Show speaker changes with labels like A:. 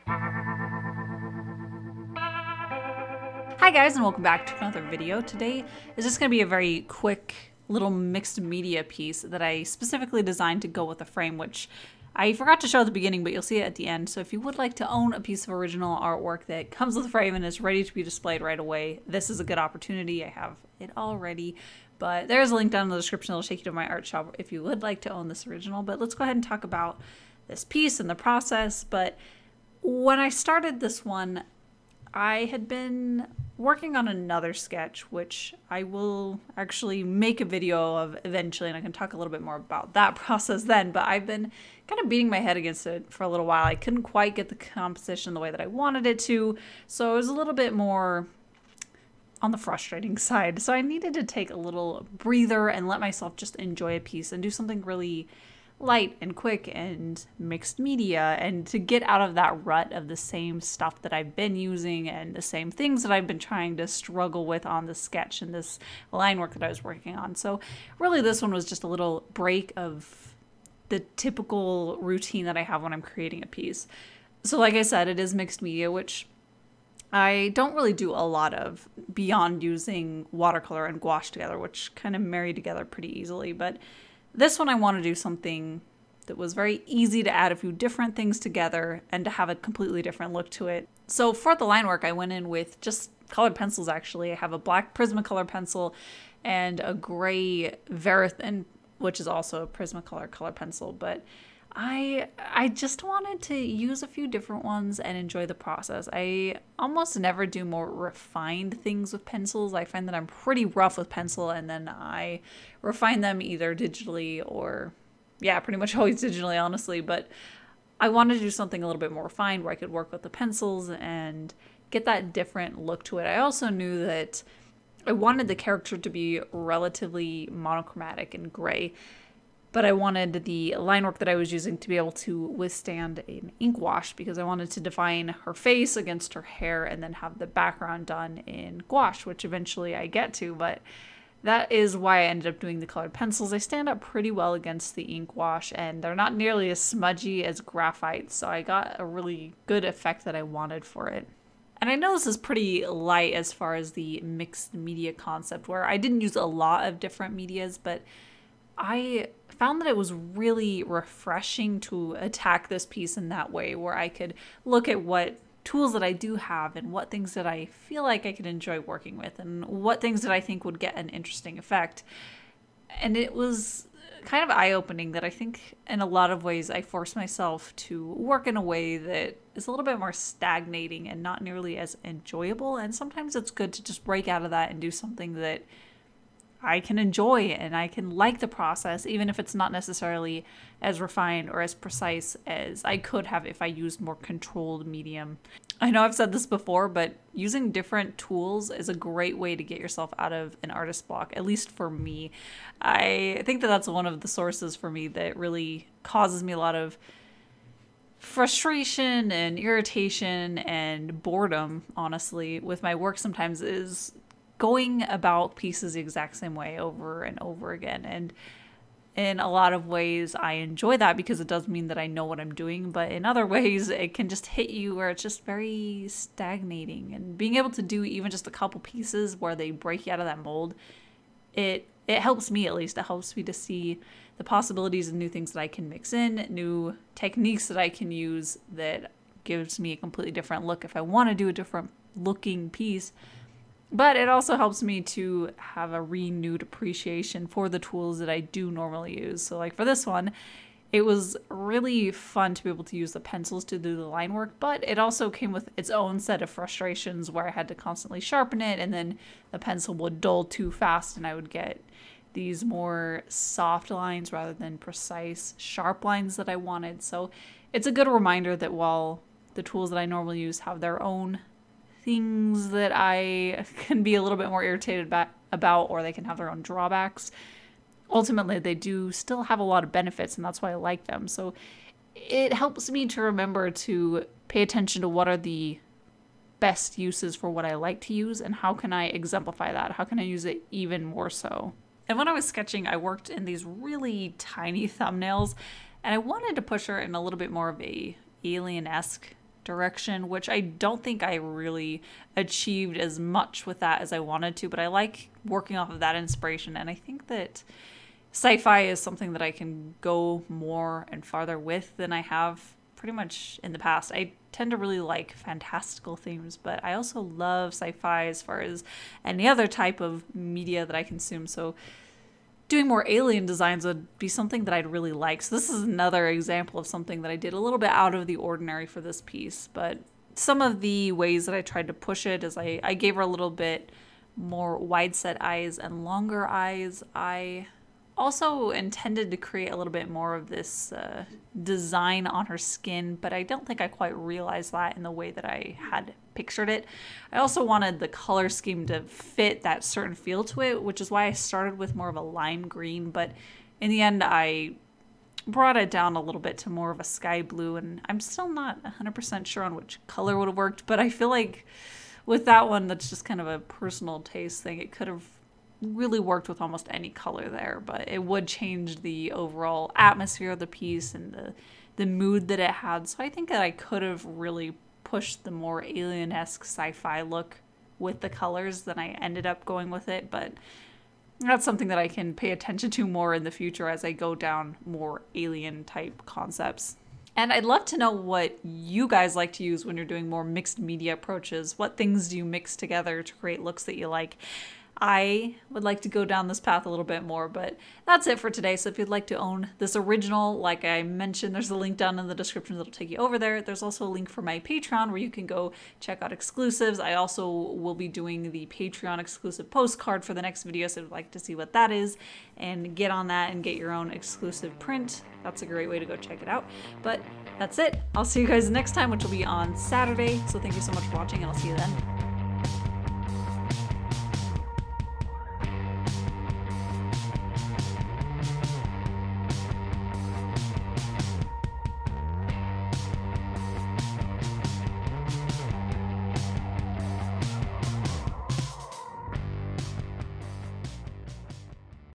A: Hi guys, and welcome back to another video. Today is just going to be a very quick little mixed media piece that I specifically designed to go with the frame, which I forgot to show at the beginning, but you'll see it at the end. So if you would like to own a piece of original artwork that comes with the frame and is ready to be displayed right away, this is a good opportunity. I have it already, but there's a link down in the description that'll take you to my art shop if you would like to own this original. But let's go ahead and talk about this piece and the process. But when I started this one, I had been working on another sketch, which I will actually make a video of eventually, and I can talk a little bit more about that process then, but I've been kind of beating my head against it for a little while. I couldn't quite get the composition the way that I wanted it to, so it was a little bit more on the frustrating side. So I needed to take a little breather and let myself just enjoy a piece and do something really light and quick and mixed media, and to get out of that rut of the same stuff that I've been using and the same things that I've been trying to struggle with on the sketch and this line work that I was working on. So really this one was just a little break of the typical routine that I have when I'm creating a piece. So like I said, it is mixed media, which I don't really do a lot of beyond using watercolor and gouache together, which kind of marry together pretty easily. But this one I want to do something that was very easy to add a few different things together and to have a completely different look to it. So for the line work, I went in with just colored pencils actually. I have a black Prismacolor pencil and a gray Verithin, which is also a Prismacolor color pencil. But I just wanted to use a few different ones and enjoy the process. I almost never do more refined things with pencils. I find that I'm pretty rough with pencil, and then I refine them either digitally or, yeah, pretty much always digitally, honestly. But I wanted to do something a little bit more refined where I could work with the pencils and get that different look to it. I also knew that I wanted the character to be relatively monochromatic and gray, but I wanted the line work that I was using to be able to withstand an ink wash, because I wanted to define her face against her hair and then have the background done in gouache, which eventually I get to. But that is why I ended up doing the colored pencils. They stand up pretty well against the ink wash, and they're not nearly as smudgy as graphite, so I got a really good effect that I wanted for it. And I know this is pretty light as far as the mixed media concept, where I didn't use a lot of different medias, but I found that it was really refreshing to attack this piece in that way, where I could look at what tools that I do have and what things that I feel like I could enjoy working with and what things that I think would get an interesting effect. And it was kind of eye-opening that I think in a lot of ways I force myself to work in a way that is a little bit more stagnating and not nearly as enjoyable. And sometimes it's good to just break out of that and do something that I can enjoy and I can like the process, even if it's not necessarily as refined or as precise as I could have if I used more controlled medium. I know I've said this before, but using different tools is a great way to get yourself out of an artist block, at least for me. I think that that's one of the sources for me that really causes me a lot of frustration and irritation and boredom, honestly, with my work sometimes, is going about pieces the exact same way over and over again. And in a lot of ways I enjoy that because it does mean that I know what I'm doing, but in other ways it can just hit you where it's just very stagnating. And being able to do even just a couple pieces where they break you out of that mold, it helps me, at least. It helps me to see the possibilities and new things that I can mix in, new techniques that I can use that gives me a completely different look if I want to do a different looking piece. But it also helps me to have a renewed appreciation for the tools that I do normally use. So like for this one, it was really fun to be able to use the pencils to do the line work, but it also came with its own set of frustrations where I had to constantly sharpen it, and then the pencil would dull too fast and I would get these more soft lines rather than precise, sharp lines that I wanted. So it's a good reminder that while the tools that I normally use have their own things that I can be a little bit more irritated about, or they can have their own drawbacks, ultimately they do still have a lot of benefits, and that's why I like them. So it helps me to remember to pay attention to what are the best uses for what I like to use and how can I exemplify that? How can I use it even more so? And when I was sketching, I worked in these really tiny thumbnails, and I wanted to push her in a little bit more of a alien-esque direction, which I don't think I really achieved as much with that as I wanted to, but I like working off of that inspiration. And I think that sci-fi is something that I can go more and farther with than I have pretty much in the past. I tend to really like fantastical themes, but I also love sci-fi as far as any other type of media that I consume. So doing more alien designs would be something that I'd really like. So this is another example of something that I did a little bit out of the ordinary for this piece. But some of the ways that I tried to push it is I gave her a little bit more wide set eyes and longer eyes. I also intended to create a little bit more of this design on her skin, but I don't think I quite realized that in the way that I had pictured it. I also wanted the color scheme to fit that certain feel to it, which is why I started with more of a lime green, but in the end I brought it down a little bit to more of a sky blue, and I'm still not 100% sure on which color would have worked, but I feel like with that one, that's just kind of a personal taste thing. It could have really worked with almost any color there, but it would change the overall atmosphere of the piece and the mood that it had. So I think that I could have really pushed the more alien-esque sci-fi look with the colors than I ended up going with it, but that's something that I can pay attention to more in the future as I go down more alien type concepts. And I'd love to know what you guys like to use when you're doing more mixed media approaches. What things do you mix together to create looks that you like? I would like to go down this path a little bit more, but that's it for today. So if you'd like to own this original, like I mentioned, there's a link down in the description that'll take you over there. There's also a link for my Patreon where you can go check out exclusives. I also will be doing the Patreon exclusive postcard for the next video, so if you'd like to see what that is and get on that and get your own exclusive print, that's a great way to go check it out. But that's it. I'll see you guys next time, which will be on Saturday. So thank you so much for watching, and I'll see you then.